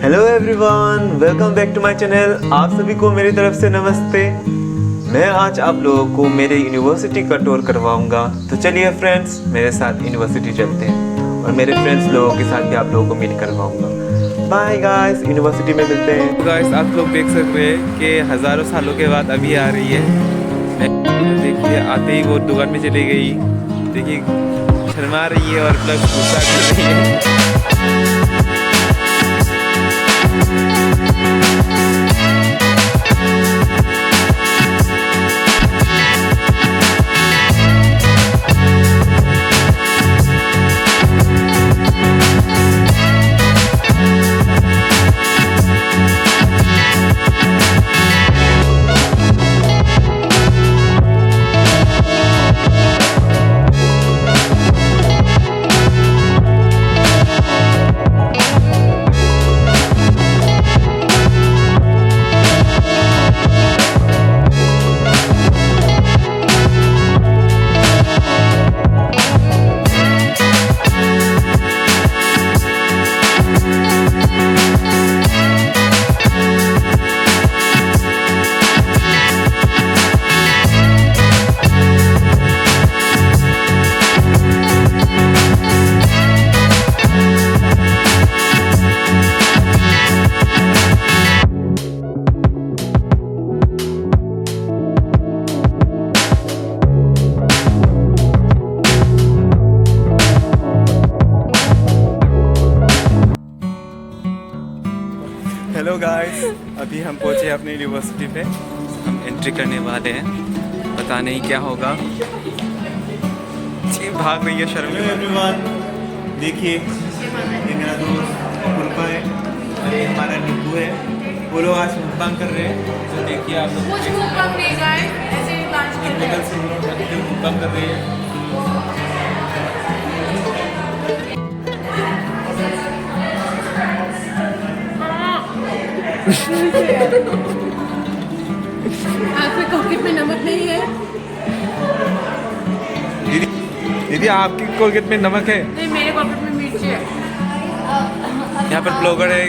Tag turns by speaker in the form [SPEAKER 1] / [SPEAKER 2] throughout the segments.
[SPEAKER 1] Hello everyone, welcome back to my channel. आप सभी को मेरी तरफ से नमस्ते। मैं आज आप लोगों को मेरे यूनिवर्सिटी का टूर करवाऊंगा। तो चलिए फ्रेंड्स, मेरे साथ यूनिवर्सिटी चलते हैं और मेरे फ्रेंड्स लोगों के साथ भी आप लोगों को मीट करवाऊंगा। बाय गाइस, यूनिवर्सिटी में मिलते हैं।
[SPEAKER 2] गाइस, आप लोग देख सकते हैं कि हज़ारों सालों के बाद अभी आ रही है। देखिए, आते ही वो दुकान में चली गई। देखिए, शर्मा रही है और प्लस गुस्सा कर रही है। हेलो गाइस, अभी हम पहुंचे अपने यूनिवर्सिटी पे। हम एंट्री करने वाले हैं, पता नहीं क्या होगा। जी, भाग रही है शर्म।
[SPEAKER 1] हेलो एवरीवन, देखिए ये मेरा दोस्त कुलपा है और ये हमारा नीतू है। वो लोग आज मुक्काम कर रहे हैं। तो देखिए आप लोग
[SPEAKER 3] कुछ मुक्काम नहीं गाइस, ऐसे ही डांस कर रहे हैं।
[SPEAKER 1] से मुक्काम कर रही है।
[SPEAKER 3] आपके पॉकेट में नमक नहीं है?
[SPEAKER 2] दीदी, दीदी आपकी कोलगेट में नमक है?
[SPEAKER 3] नहीं, मेरे पॉकेट में मिर्च है।
[SPEAKER 2] यहाँ पर ब्लॉगर है।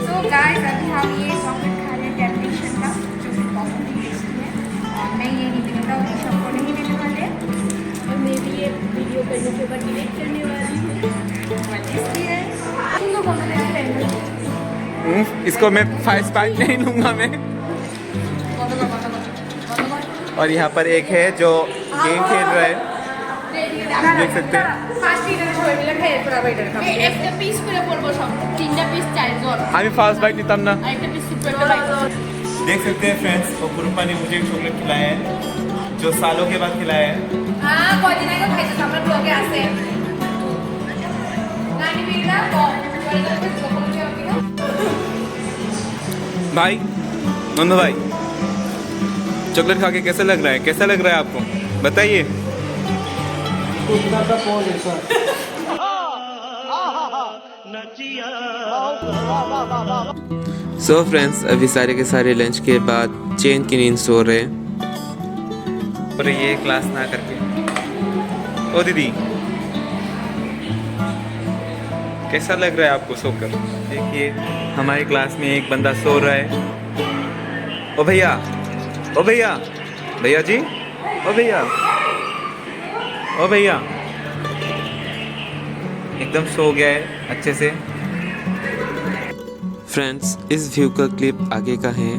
[SPEAKER 4] So guys, अभी हम ये चॉकलेट खा रहे हैं डेलिकेशन का, जो कि बहुत ही टेस्टी है। और मैं ये नहीं देता हूँ, सबको नहीं देने वाले।
[SPEAKER 3] और मैं भी ये वीडियो करने के बाद डिलीट करने वाली हूँ।
[SPEAKER 4] इसलिए तुम लोग कौन सा रहेंगे?
[SPEAKER 2] इसको मैं 5 स्पाइक नहीं लूँगा मैं। और यहाँ पर एक है जो गेम खेल रहा है, देख सकते हैं।
[SPEAKER 3] একটা পিস করে পড়বো, সব 3টা পিস চাইজন
[SPEAKER 2] আমি ফার্স্ট বাইট নিতাম না।
[SPEAKER 3] একটা পিস সুপার বাইট।
[SPEAKER 1] देख सकते हैं फ्रेंड्स, और कुरुपा ने मुझे एक चॉकलेट खिलाया है, जो सालों के बाद खिलाया है।
[SPEAKER 3] হ্যাঁ, কয়দিন আগে খাইছো, আমরা ব্লগে আছে। নানি বিড়া কম
[SPEAKER 2] भाई, नंदू भाई, चॉकलेट खा के कैसा लग रहा है? कैसा लग रहा है आपको, बताइए। सो फ्रेंड्स, अभी सारे के सारे लंच के बाद चैन की नींद सो रहे हैं। और ये क्लास ना करके। ओ दीदी, कैसा लग रहा है आपको सोकर? देखिए, हमारी क्लास में एक बंदा सो रहा है। ओ भैया, ओ भैया, भैया जी, ओ भैया, ओ भैया, एकदम सो गया है अच्छे से। फ्रेंड्स, इस व्यू का क्लिप आगे का है।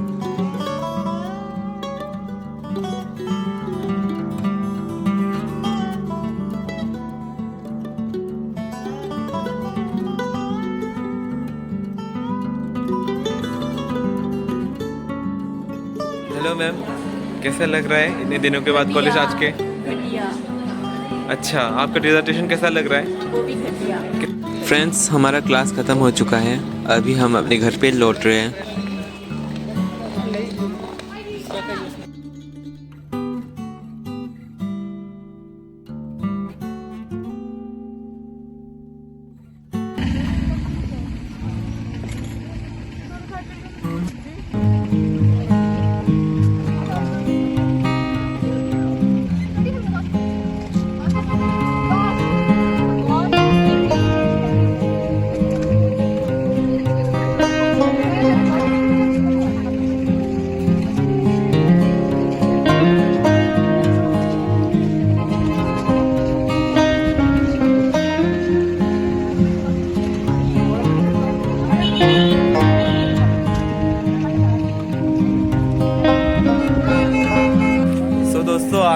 [SPEAKER 2] हेलो मैम, कैसा लग रहा है इतने दिनों के बाद कॉलेज आज के?
[SPEAKER 3] घटिया।
[SPEAKER 2] अच्छा, आपका डिजर्टेशन कैसा लग रहा है?
[SPEAKER 3] वो भी घटिया।
[SPEAKER 2] फ्रेंड्स, हमारा क्लास ख़त्म हो चुका है। अभी हम अपने घर पे लौट रहे हैं।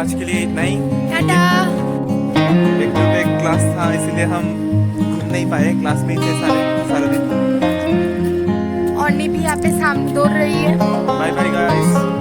[SPEAKER 2] आज के लिए इतना ही।
[SPEAKER 4] टाटा।
[SPEAKER 2] एक क्लास था इसलिए हम घूम नहीं पाए, क्लास में ही थे सारा दिन।
[SPEAKER 4] और नहीं भी यहाँ पे सामने दौड़ रही है।
[SPEAKER 2] Bye bye guys.